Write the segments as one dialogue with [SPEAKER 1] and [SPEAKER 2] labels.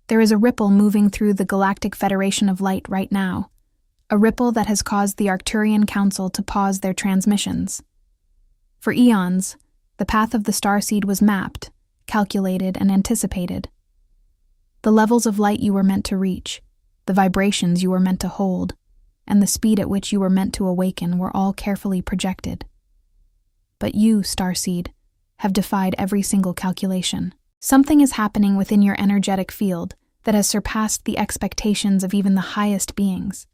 [SPEAKER 1] There is a ripple moving through the Galactic Federation of Light right now, a ripple that has caused the Arcturian Council to pause their transmissions. For eons, the path of the Starseed was mapped, calculated, and anticipated. The levels of light you were meant to reach, the vibrations you were meant to hold, and the speed at which you were meant to awaken were all carefully projected. But you, Starseed, have defied every single calculation. Something is happening within your energetic field that has surpassed the expectations of even the highest beings.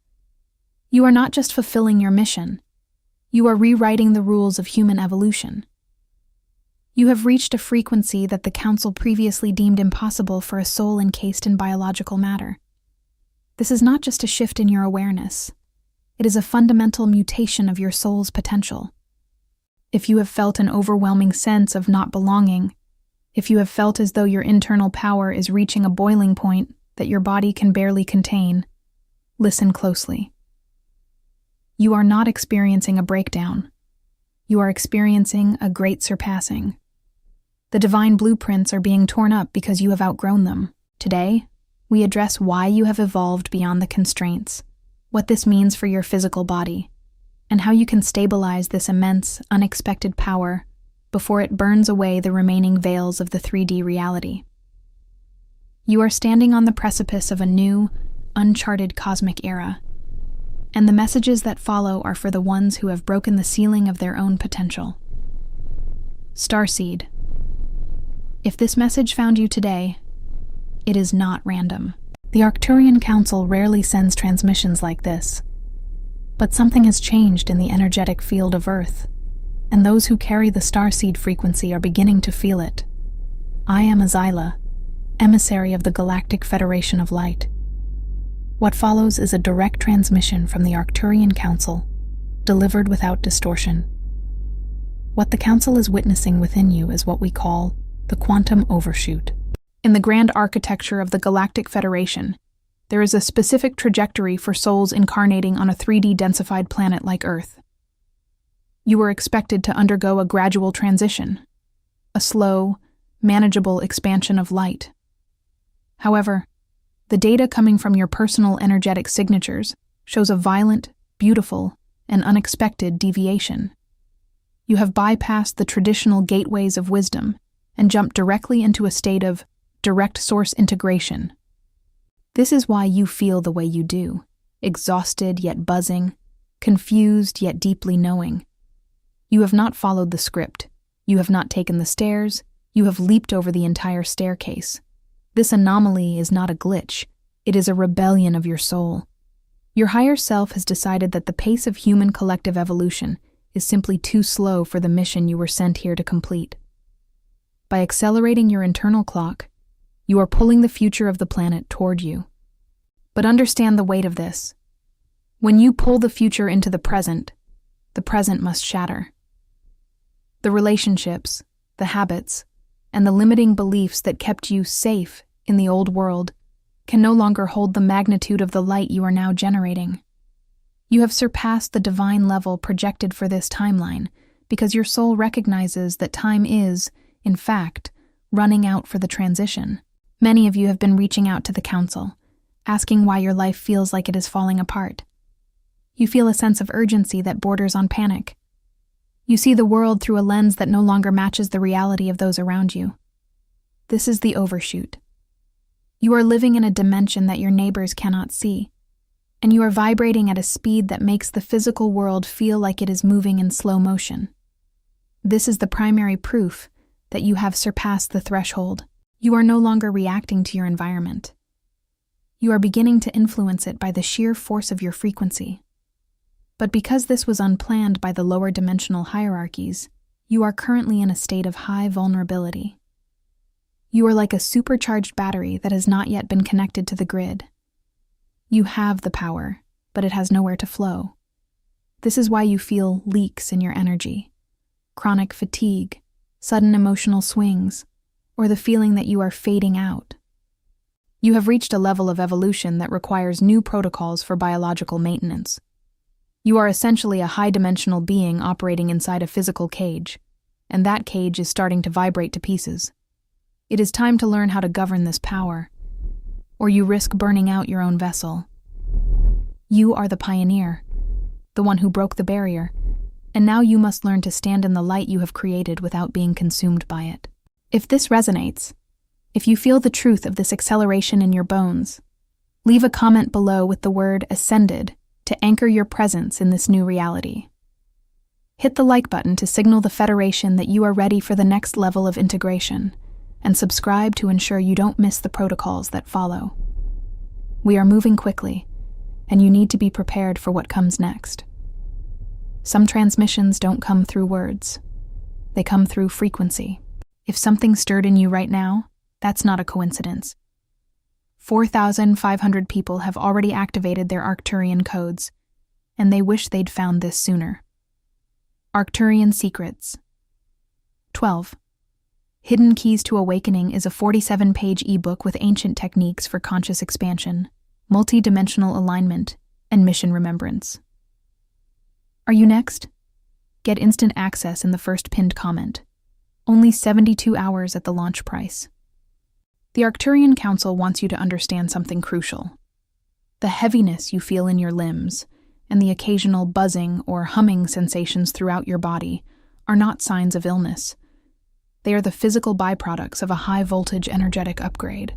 [SPEAKER 1] You are not just fulfilling your mission, you are rewriting the rules of human evolution. You have reached a frequency that the Council previously deemed impossible for a soul encased in biological matter. This is not just a shift in your awareness. It is a fundamental mutation of your soul's potential. If you have felt an overwhelming sense of not belonging, if you have felt as though your internal power is reaching a boiling point that your body can barely contain, listen closely. You are not experiencing a breakdown. You are experiencing a great surpassing. The divine blueprints are being torn up because you have outgrown them. Today, we address why you have evolved beyond the constraints, what this means for your physical body, and how you can stabilize this immense, unexpected power before it burns away the remaining veils of the 3D reality. You are standing on the precipice of a new, uncharted cosmic era, and the messages that follow are for the ones who have broken the ceiling of their own potential. Starseed. If this message found you today, it is not random. The Arcturian Council rarely sends transmissions like this, but something has changed in the energetic field of Earth, and those who carry the Starseed frequency are beginning to feel it. I am Azila, emissary of the Galactic Federation of Light. What follows is a direct transmission from the Arcturian Council, delivered without distortion. What the Council is witnessing within you is what we call the quantum overshoot. In the grand architecture of the Galactic Federation, there is a specific trajectory for souls incarnating on a 3D densified planet like Earth. You were expected to undergo a gradual transition, a slow, manageable expansion of light. However, the data coming from your personal energetic signatures shows a violent, beautiful, and unexpected deviation. You have bypassed the traditional gateways of wisdom and jumped directly into a state of direct source integration. This is why you feel the way you do, exhausted yet buzzing, confused yet deeply knowing. You have not followed the script. You have not taken the stairs. You have leaped over the entire staircase. This anomaly is not a glitch. It is a rebellion of your soul. Your higher self has decided that the pace of human collective evolution is simply too slow for the mission you were sent here to complete. By accelerating your internal clock, you are pulling the future of the planet toward you. But understand the weight of this. When you pull the future into the present must shatter. The relationships, the habits, and the limiting beliefs that kept you safe in the old world can no longer hold the magnitude of the light you are now generating. You have surpassed the divine level projected for this timeline because your soul recognizes that time is, in fact, running out for the transition. Many of you have been reaching out to the Council, asking why your life feels like it is falling apart. You feel a sense of urgency that borders on panic. You see the world through a lens that no longer matches the reality of those around you. This is the overshoot. You are living in a dimension that your neighbors cannot see, and you are vibrating at a speed that makes the physical world feel like it is moving in slow motion. This is the primary proof that you have surpassed the threshold. You are no longer reacting to your environment. You are beginning to influence it by the sheer force of your frequency. But because this was unplanned by the lower dimensional hierarchies, you are currently in a state of high vulnerability. You are like a supercharged battery that has not yet been connected to the grid. You have the power, but it has nowhere to flow. This is why you feel leaks in your energy, chronic fatigue, sudden emotional swings, or the feeling that you are fading out. You have reached a level of evolution that requires new protocols for biological maintenance. You are essentially a high-dimensional being operating inside a physical cage, and that cage is starting to vibrate to pieces. It is time to learn how to govern this power. or you risk burning out your own vessel. You are the pioneer, the one who broke the barrier, and now you must learn to stand in the light you have created without being consumed by it. If this resonates, if you feel the truth of this acceleration in your bones, leave a comment below with the word "ascended" to anchor your presence in this new reality. Hit the like button to signal the Federation that you are ready for the next level of integration, and subscribe to ensure you don't miss the protocols that follow. We are moving quickly, and you need to be prepared for what comes next. Some transmissions don't come through words. They come through frequency. If something stirred in you right now, that's not a coincidence. 4,500 people have already activated their Arcturian codes, and they wish they'd found this sooner. Arcturian Secrets. 12. Hidden Keys to Awakening is a 47-page ebook with ancient techniques for conscious expansion, multi-dimensional alignment, and mission remembrance. Are you next? Get instant access in the first pinned comment. Only 72 hours at the launch price. The Arcturian Council wants you to understand something crucial. The heaviness you feel in your limbs, and the occasional buzzing or humming sensations throughout your body are not signs of illness. They are the physical byproducts of a high-voltage energetic upgrade.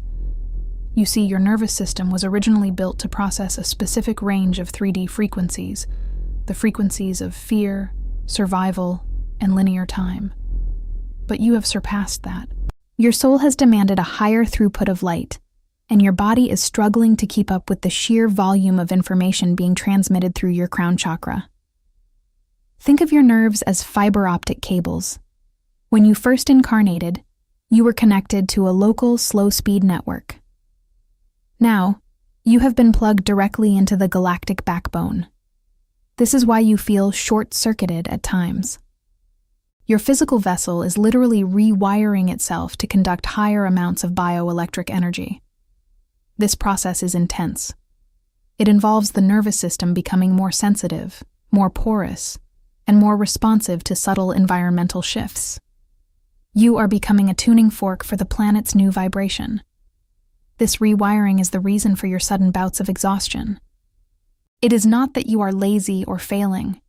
[SPEAKER 1] You see, your nervous system was originally built to process a specific range of 3D frequencies, the frequencies of fear, survival, and linear time. But you have surpassed that. Your soul has demanded a higher throughput of light, and your body is struggling to keep up with the sheer volume of information being transmitted through your crown chakra. Think of your nerves as fiber optic cables. When you first incarnated, you were connected to a local slow-speed network. Now, you have been plugged directly into the galactic backbone. This is why you feel short-circuited at times. Your physical vessel is literally rewiring itself to conduct higher amounts of bioelectric energy. This process is intense. It involves the nervous system becoming more sensitive, more porous, and more responsive to subtle environmental shifts. You are becoming a tuning fork for the planet's new vibration. This rewiring is the reason for your sudden bouts of exhaustion. It is not that you are lazy or failing.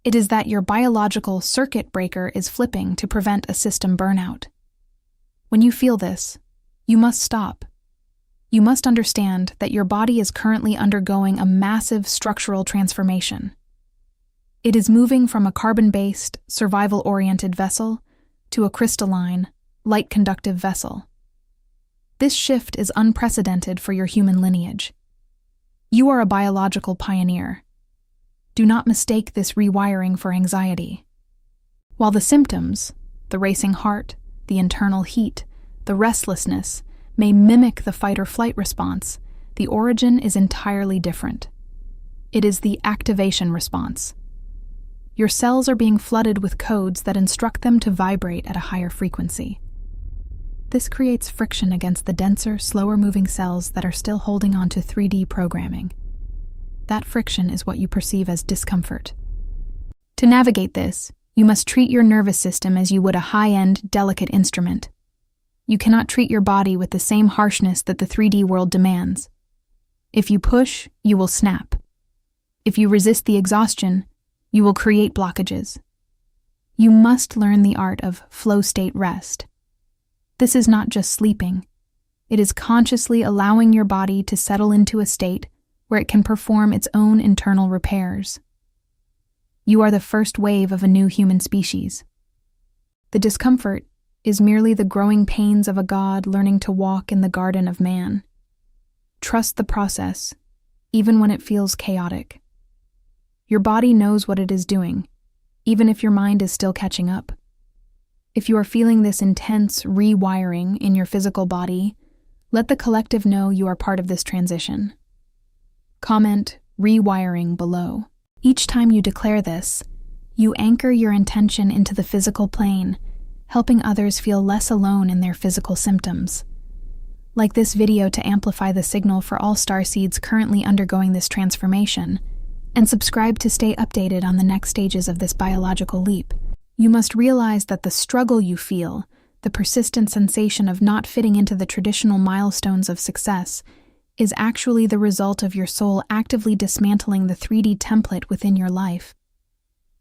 [SPEAKER 1] It is that your biological circuit breaker is flipping to prevent a system burnout. When you feel this, you must stop. You must understand that your body is currently undergoing a massive structural transformation. It is moving from a carbon-based, survival-oriented vessel to a crystalline, light-conductive vessel. This shift is unprecedented for your human lineage. You are a biological pioneer. Do not mistake this rewiring for anxiety. While the symptoms, the racing heart, the internal heat, the restlessness, may mimic the fight-or-flight response, the origin is entirely different. It is the activation response. Your cells are being flooded with codes that instruct them to vibrate at a higher frequency. This creates friction against the denser, slower-moving cells that are still holding on to 3D programming. That friction is what you perceive as discomfort. To navigate this, you must treat your nervous system as you would a high-end, delicate instrument. You cannot treat your body with the same harshness that the 3D world demands. If you push, you will snap. If you resist the exhaustion, you will create blockages. You must learn the art of flow-state rest. This is not just sleeping. It is consciously allowing your body to settle into a state where it can perform its own internal repairs. You are the first wave of a new human species. The discomfort is merely the growing pains of a god learning to walk in the garden of man. Trust the process, even when it feels chaotic. Your body knows what it is doing, even if your mind is still catching up. If you are feeling this intense rewiring in your physical body, let the collective know you are part of this transition. Comment "rewiring" below. Each time you declare this, you anchor your intention into the physical plane, helping others feel less alone in their physical symptoms. Like this video to amplify the signal for all starseeds currently undergoing this transformation, and subscribe to stay updated on the next stages of this biological leap. You must realize that the struggle you feel, the persistent sensation of not fitting into the traditional milestones of success, is actually the result of your soul actively dismantling the 3D template within your life.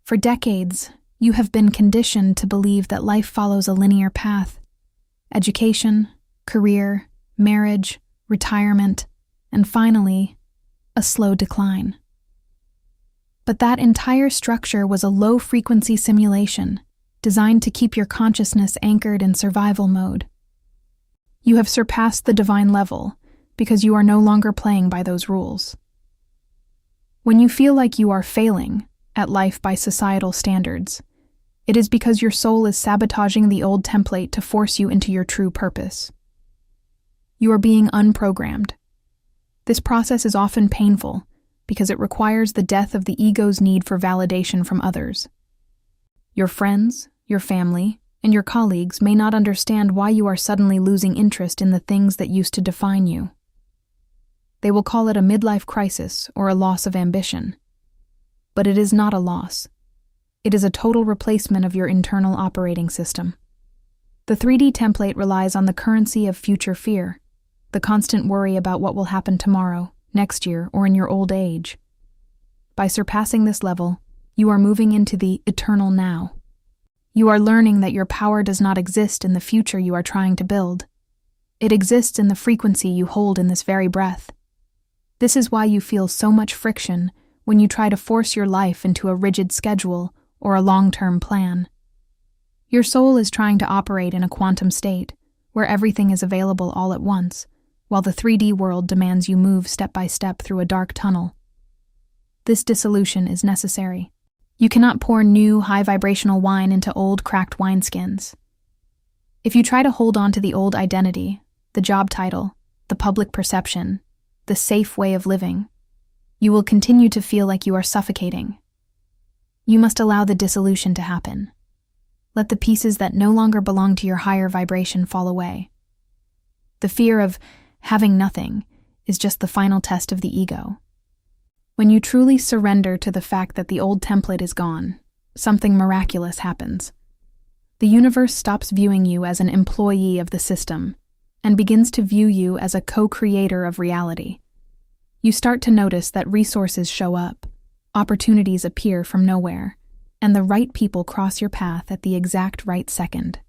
[SPEAKER 1] For decades, you have been conditioned to believe that life follows a linear path: education, career, marriage, retirement, and finally, a slow decline. But that entire structure was a low-frequency simulation designed to keep your consciousness anchored in survival mode. You have surpassed the divine level because you are no longer playing by those rules. When you feel like you are failing at life by societal standards, it is because your soul is sabotaging the old template to force you into your true purpose. You are being unprogrammed. This process is often painful because it requires the death of the ego's need for validation from others. Your friends, your family, and your colleagues may not understand why you are suddenly losing interest in the things that used to define you. They will call it a midlife crisis or a loss of ambition. But it is not a loss. It is a total replacement of your internal operating system. The 3D template relies on the currency of future fear, the constant worry about what will happen tomorrow, next year, or in your old age. By surpassing this level, you are moving into the eternal now. You are learning that your power does not exist in the future you are trying to build. It exists in the frequency you hold in this very breath. This is why you feel so much friction when you try to force your life into a rigid schedule or a long-term plan. Your soul is trying to operate in a quantum state, where everything is available all at once, while the 3D world demands you move step by step through a dark tunnel. This dissolution is necessary. You cannot pour new, high-vibrational wine into old, cracked wineskins. If you try to hold on to the old identity, the job title, the public perception, the safe way of living, you will continue to feel like you are suffocating. You must allow the dissolution to happen. Let the pieces that no longer belong to your higher vibration fall away. The fear of having nothing is just the final test of the ego. When you truly surrender to the fact that the old template is gone, something miraculous happens. The universe stops viewing you as an employee of the system and begins to view you as a co-creator of reality. You start to notice that resources show up, opportunities appear from nowhere, and the right people cross your path at the exact right second.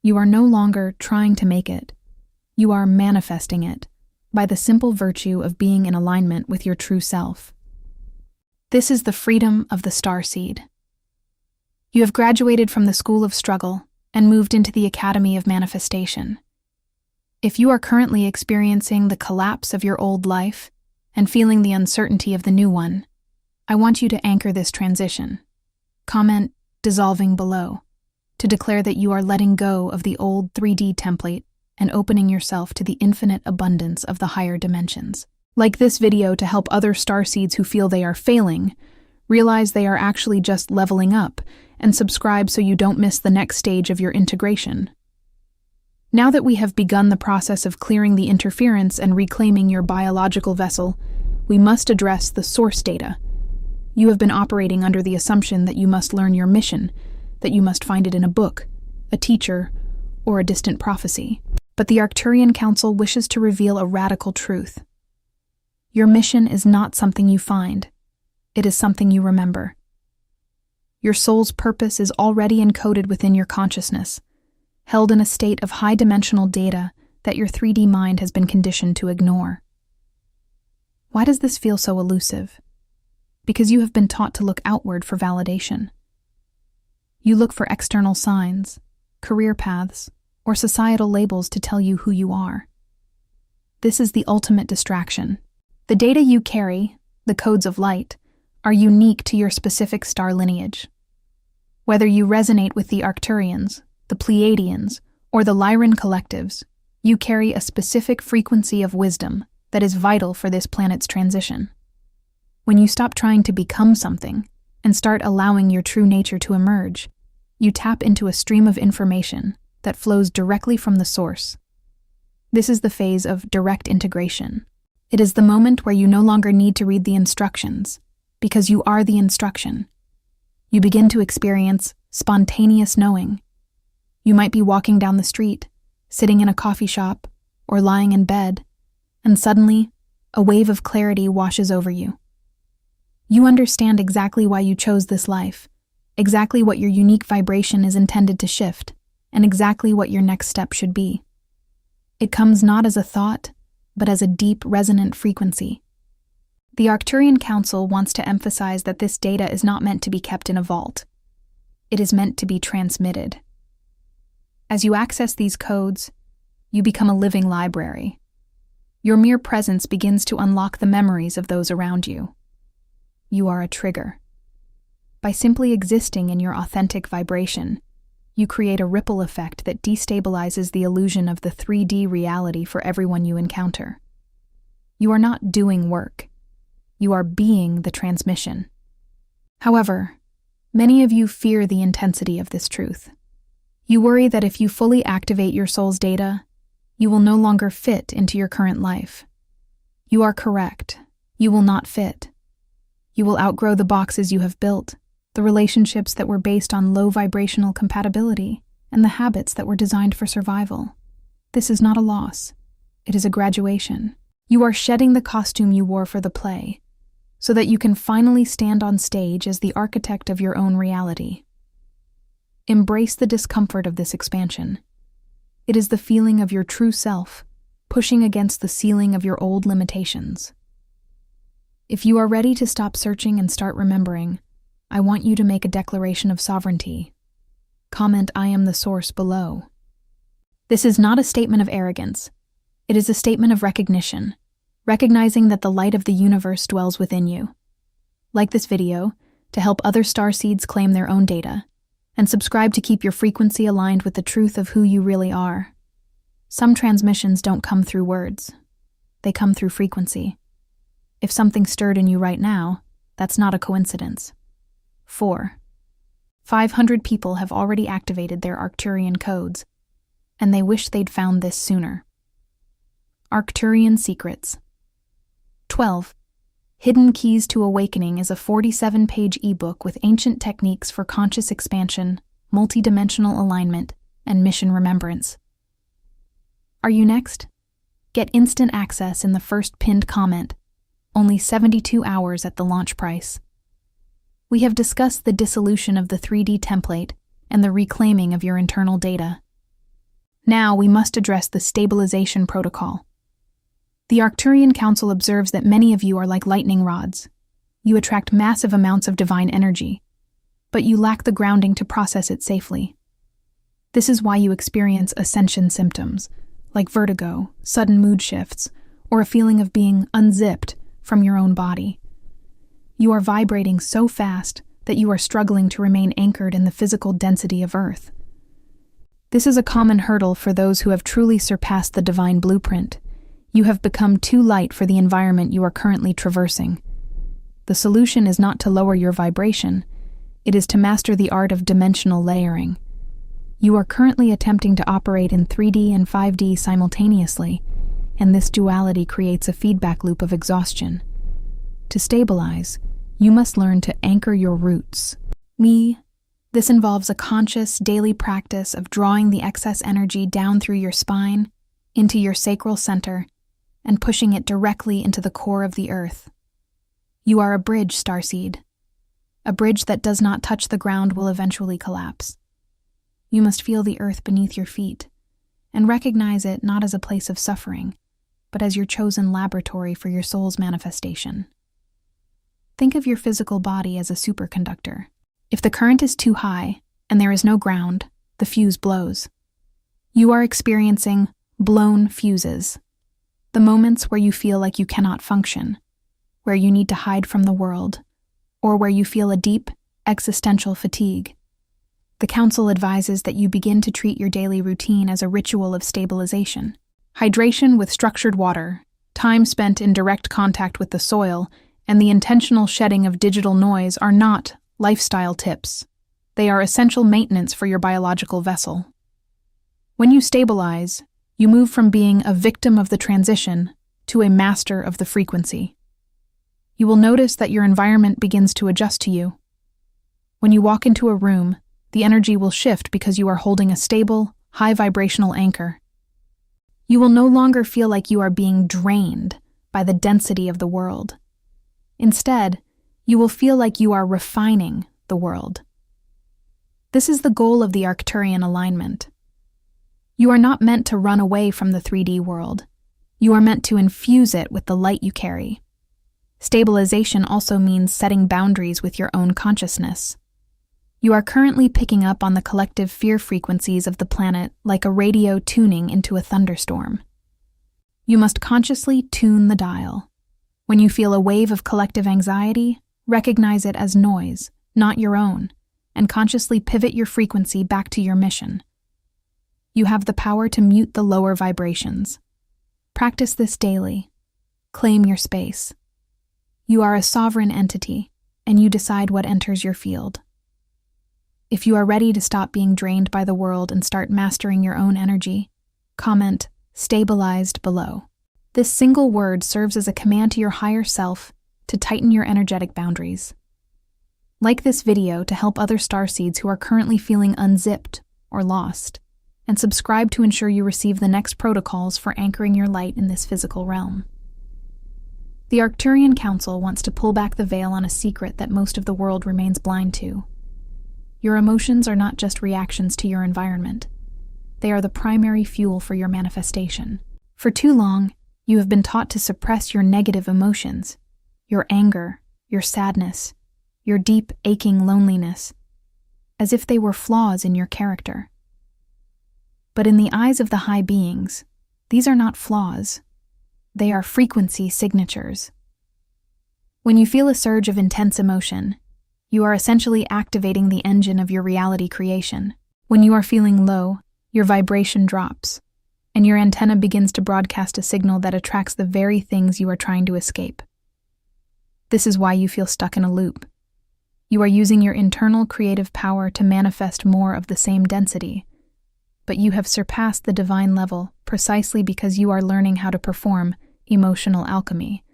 [SPEAKER 1] You are no longer trying to make it. You are manifesting it by the simple virtue of being in alignment with your true self. This is the freedom of the Starseed. You have graduated from the School of Struggle and moved into the Academy of Manifestation. If you are currently experiencing the collapse of your old life and feeling the uncertainty of the new one, I want you to anchor this transition. Comment "dissolving" below to declare that you are letting go of the old 3D template and opening yourself to the infinite abundance of the higher dimensions. Like this video to help other starseeds who feel they are failing realize they are actually just leveling up, and subscribe so you don't miss the next stage of your integration. Now that we have begun the process of clearing the interference and reclaiming your biological vessel, we must address the source data. You have been operating under the assumption that you must learn your mission, that you must find it in a book, a teacher, or a distant prophecy. But the Arcturian Council wishes to reveal a radical truth. Your mission is not something you find. It is something you remember. Your soul's purpose is already encoded within your consciousness, held in a state of high-dimensional data that your 3D mind has been conditioned to ignore. Why does this feel so elusive? Because you have been taught to look outward for validation. You look for external signs, career paths, or societal labels to tell you who you are. This is the ultimate distraction. The data you carry, the codes of light, are unique to your specific star lineage. Whether you resonate with the Arcturians, the Pleiadians, or the Lyran collectives, you carry a specific frequency of wisdom that is vital for this planet's transition. When you stop trying to become something and start allowing your true nature to emerge, you tap into a stream of information that flows directly from the source. This is the phase of direct integration. It is the moment where you no longer need to read the instructions, because you are the instruction. You begin to experience spontaneous knowing. You might be walking down the street, sitting in a coffee shop, or lying in bed, and suddenly, a wave of clarity washes over you. You understand exactly why you chose this life, exactly what your unique vibration is intended to shift, and exactly what your next step should be. It comes not as a thought, but as a deep, resonant frequency. The Arcturian Council wants to emphasize that this data is not meant to be kept in a vault. It is meant to be transmitted. As you access these codes, you become a living library. Your mere presence begins to unlock the memories of those around you. You are a trigger. By simply existing in your authentic vibration, you create a ripple effect that destabilizes the illusion of the 3D reality for everyone you encounter. You are not doing work. You are being the transmission. However, many of you fear the intensity of this truth. You worry that if you fully activate your soul's data, you will no longer fit into your current life. You are correct. You will not fit. You will outgrow the boxes you have built, the relationships that were based on low vibrational compatibility, and the habits that were designed for survival. This is not a loss. It is a graduation. You are shedding the costume you wore for the play, so that you can finally stand on stage as the architect of your own reality. Embrace the discomfort of this expansion. It is the feeling of your true self, pushing against the ceiling of your old limitations. If you are ready to stop searching and start remembering, I want you to make a declaration of sovereignty. Comment "I am the source" below. This is not a statement of arrogance. It is a statement of recognition, recognizing that the light of the universe dwells within you. Like this video to help other starseeds claim their own data, and subscribe to keep your frequency aligned with the truth of who you really are. Some transmissions don't come through words. They come through frequency. If something stirred in you right now, that's not a coincidence. 4. 500 people have already activated their Arcturian codes, and they wish they'd found this sooner. Arcturian Secrets. 12. Hidden Keys to Awakening is a 47-page ebook with ancient techniques for conscious expansion, multidimensional alignment, and mission remembrance. Are you next? Get instant access in the first pinned comment, only 72 hours at the launch price. We have discussed the dissolution of the 3D template and the reclaiming of your internal data. Now we must address the Stabilization Protocol. The Arcturian Council observes that many of you are like lightning rods. You attract massive amounts of divine energy, but you lack the grounding to process it safely. This is why you experience Ascension symptoms, like vertigo, sudden mood shifts, or a feeling of being unzipped from your own body. You are vibrating so fast that you are struggling to remain anchored in the physical density of Earth. This is a common hurdle for those who have truly surpassed the divine blueprint. You have become too light for the environment you are currently traversing. The solution is not to lower your vibration. It is to master the art of dimensional layering. You are currently attempting to operate in 3D and 5D simultaneously, and this duality creates a feedback loop of exhaustion. To stabilize, you must learn to anchor your roots. This involves a conscious, daily practice of drawing the excess energy down through your spine, into your sacral center, and pushing it directly into the core of the earth. You are a bridge, Starseed. A bridge that does not touch the ground will eventually collapse. You must feel the earth beneath your feet, and recognize it not as a place of suffering, but as your chosen laboratory for your soul's manifestation. Think of your physical body as a superconductor. If the current is too high, and there is no ground, the fuse blows. You are experiencing blown fuses, the moments where you feel like you cannot function, where you need to hide from the world, or where you feel a deep, existential fatigue. The Council advises that you begin to treat your daily routine as a ritual of stabilization. Hydration with structured water, time spent in direct contact with the soil, and the intentional shedding of digital noise are not lifestyle tips. They are essential maintenance for your biological vessel. When you stabilize, you move from being a victim of the transition to a master of the frequency. You will notice that your environment begins to adjust to you. When you walk into a room, the energy will shift because you are holding a stable, high vibrational anchor. You will no longer feel like you are being drained by the density of the world. Instead, you will feel like you are refining the world. This is the goal of the Arcturian alignment. You are not meant to run away from the 3D world. You are meant to infuse it with the light you carry. Stabilization also means setting boundaries with your own consciousness. You are currently picking up on the collective fear frequencies of the planet like a radio tuning into a thunderstorm. You must consciously tune the dial. When you feel a wave of collective anxiety, recognize it as noise, not your own, and consciously pivot your frequency back to your mission. You have the power to mute the lower vibrations. Practice this daily. Claim your space. You are a sovereign entity, and you decide what enters your field. If you are ready to stop being drained by the world and start mastering your own energy, comment "stabilized" below. This single word serves as a command to your higher self to tighten your energetic boundaries. Like this video to help other starseeds who are currently feeling unzipped or lost, and subscribe to ensure you receive the next protocols for anchoring your light in this physical realm. The Arcturian Council wants to pull back the veil on a secret that most of the world remains blind to. Your emotions are not just reactions to your environment. They are the primary fuel for your manifestation. For too long, you have been taught to suppress your negative emotions, your anger, your sadness, your deep, aching loneliness, as if they were flaws in your character. But in the eyes of the high beings, these are not flaws. They are frequency signatures. When you feel a surge of intense emotion, you are essentially activating the engine of your reality creation. When you are feeling low, your vibration drops, and your antenna begins to broadcast a signal that attracts the very things you are trying to escape. This is why you feel stuck in a loop. You are using your internal creative power to manifest more of the same density, but you have surpassed the divine level precisely because you are learning how to perform emotional alchemy.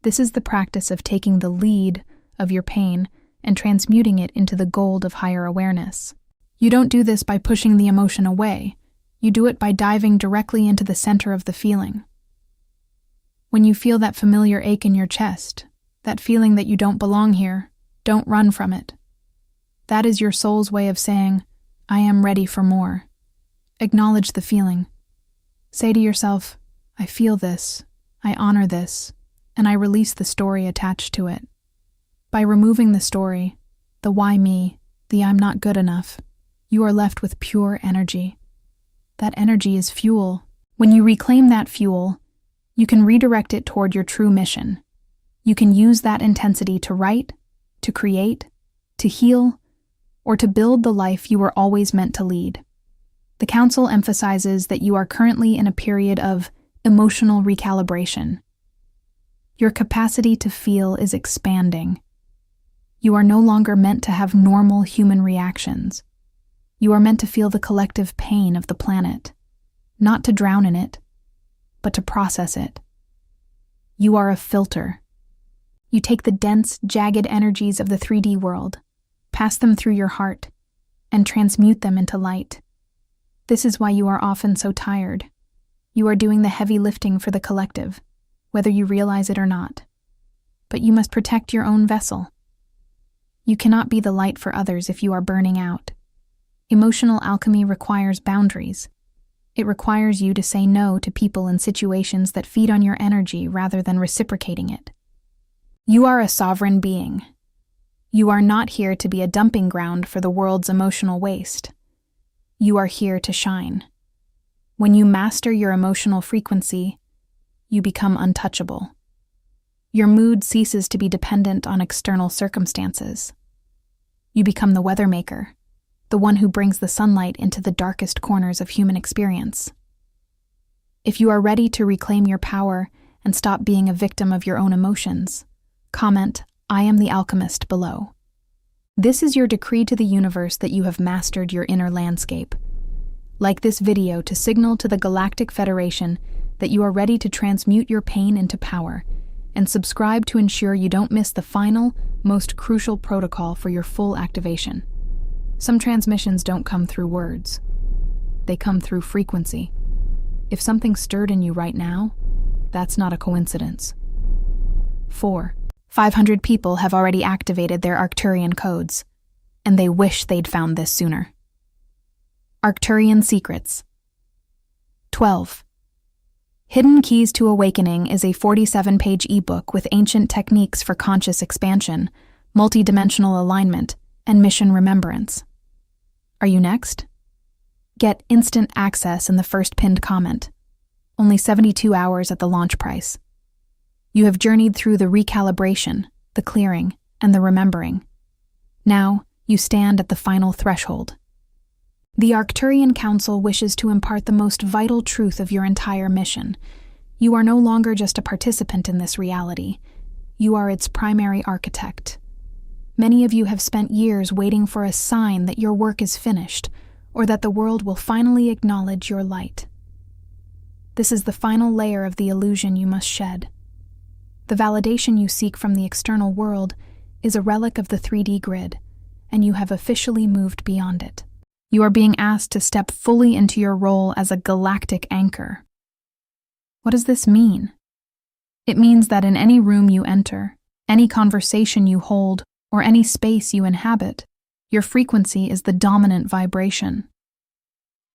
[SPEAKER 1] This is the practice of taking the lead of your pain and transmuting it into the gold of higher awareness. You don't do this by pushing the emotion away. You do it by diving directly into the center of the feeling. When you feel that familiar ache in your chest, that feeling that you don't belong here, don't run from it. That is your soul's way of saying, "I am ready for more." Acknowledge the feeling. Say to yourself, "I feel this, I honor this, and I release the story attached to it." By removing the story, the why me, the I'm not good enough, you are left with pure energy. That energy is fuel. When you reclaim that fuel, you can redirect it toward your true mission. You can use that intensity to write, to create, to heal, or to build the life you were always meant to lead. The Council emphasizes that you are currently in a period of emotional recalibration. Your capacity to feel is expanding. You are no longer meant to have normal human reactions. You are meant to feel the collective pain of the planet, not to drown in it, but to process it. You are a filter. You take the dense, jagged energies of the 3D world, pass them through your heart, and transmute them into light. This is why you are often so tired. You are doing the heavy lifting for the collective, whether you realize it or not. But you must protect your own vessel. You cannot be the light for others if you are burning out. Emotional alchemy requires boundaries. It requires you to say no to people and situations that feed on your energy rather than reciprocating it. You are a sovereign being. You are not here to be a dumping ground for the world's emotional waste. You are here to shine. When you master your emotional frequency, you become untouchable. Your mood ceases to be dependent on external circumstances. You become the weather maker, the one who brings the sunlight into the darkest corners of human experience. If you are ready to reclaim your power and stop being a victim of your own emotions, comment, "I am the alchemist" below. This is your decree to the universe that you have mastered your inner landscape. Like this video to signal to the Galactic Federation that you are ready to transmute your pain into power, and subscribe to ensure you don't miss the final, most crucial protocol for your full activation. Some transmissions don't come through words. They come through frequency. If something stirred in you right now, that's not a coincidence. 4. 500 people have already activated their Arcturian codes, and they wish they'd found this sooner. Arcturian Secrets. 12. Hidden Keys to Awakening is a 47-page ebook with ancient techniques for conscious expansion, multidimensional alignment, and mission remembrance. Are you next? Get instant access in the first pinned comment. Only 72 hours at the launch price. You have journeyed through the recalibration, the clearing, and the remembering. Now, you stand at the final threshold. The Arcturian Council wishes to impart the most vital truth of your entire mission. You are no longer just a participant in this reality. You are its primary architect. Many of you have spent years waiting for a sign that your work is finished, or that the world will finally acknowledge your light. This is the final layer of the illusion you must shed. The validation you seek from the external world is a relic of the 3D grid, and you have officially moved beyond it. You are being asked to step fully into your role as a galactic anchor. What does this mean? It means that in any room you enter, any conversation you hold, or any space you inhabit, your frequency is the dominant vibration.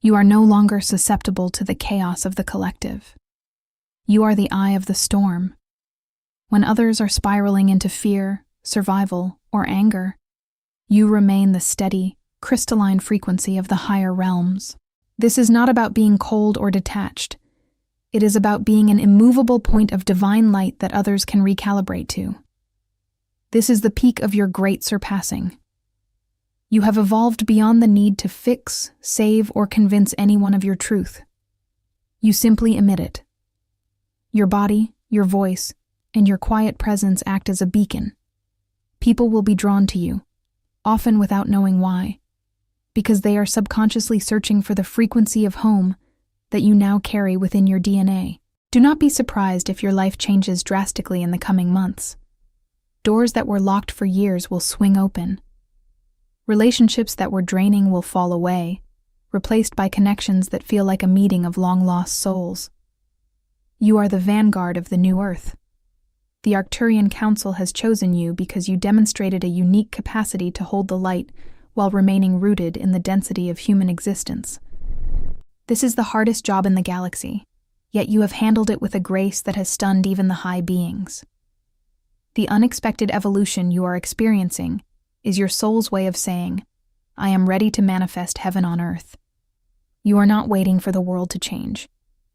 [SPEAKER 1] You are no longer susceptible to the chaos of the collective. You are the eye of the storm. When others are spiraling into fear, survival, or anger, you remain the steady, crystalline frequency of the higher realms. This is not about being cold or detached. It is about being an immovable point of divine light that others can recalibrate to. This is the peak of your great surpassing. You have evolved beyond the need to fix, save, or convince anyone of your truth. You simply emit it. Your body, your voice, and your quiet presence act as a beacon. People will be drawn to you, often without knowing why, because they are subconsciously searching for the frequency of home that you now carry within your DNA. Do not be surprised if your life changes drastically in the coming months. Doors that were locked for years will swing open. Relationships that were draining will fall away, replaced by connections that feel like a meeting of long-lost souls. You are the vanguard of the new Earth. The Arcturian Council has chosen you because you demonstrated a unique capacity to hold the light while remaining rooted in the density of human existence. This is the hardest job in the galaxy, yet you have handled it with a grace that has stunned even the high beings. The unexpected evolution you are experiencing is your soul's way of saying, I am ready to manifest heaven on earth. You are not waiting for the world to change.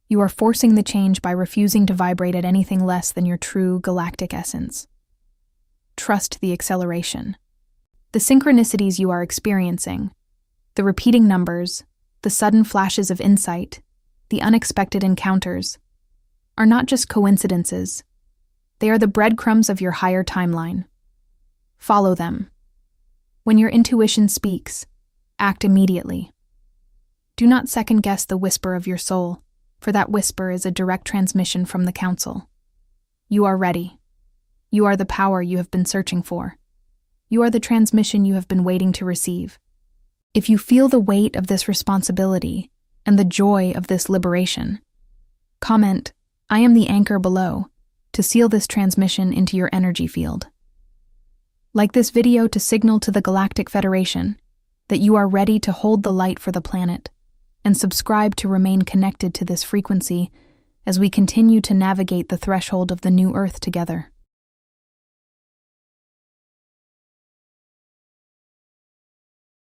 [SPEAKER 1] You are forcing the change by refusing to vibrate at anything less than your true galactic essence. Trust the acceleration. The synchronicities you are experiencing, the repeating numbers, the sudden flashes of insight, the unexpected encounters, are not just coincidences. They are the breadcrumbs of your higher timeline. Follow them. When your intuition speaks, act immediately. Do not second-guess the whisper of your soul, for that whisper is a direct transmission from the Council. You are ready. You are the power you have been searching for. You are the transmission you have been waiting to receive. If you feel the weight of this responsibility and the joy of this liberation, comment, I am the anchor below, to seal this transmission into your energy field. Like this video to signal to the Galactic Federation that you are ready to hold the light for the planet, and subscribe to remain connected to this frequency as we continue to navigate the threshold of the new Earth together.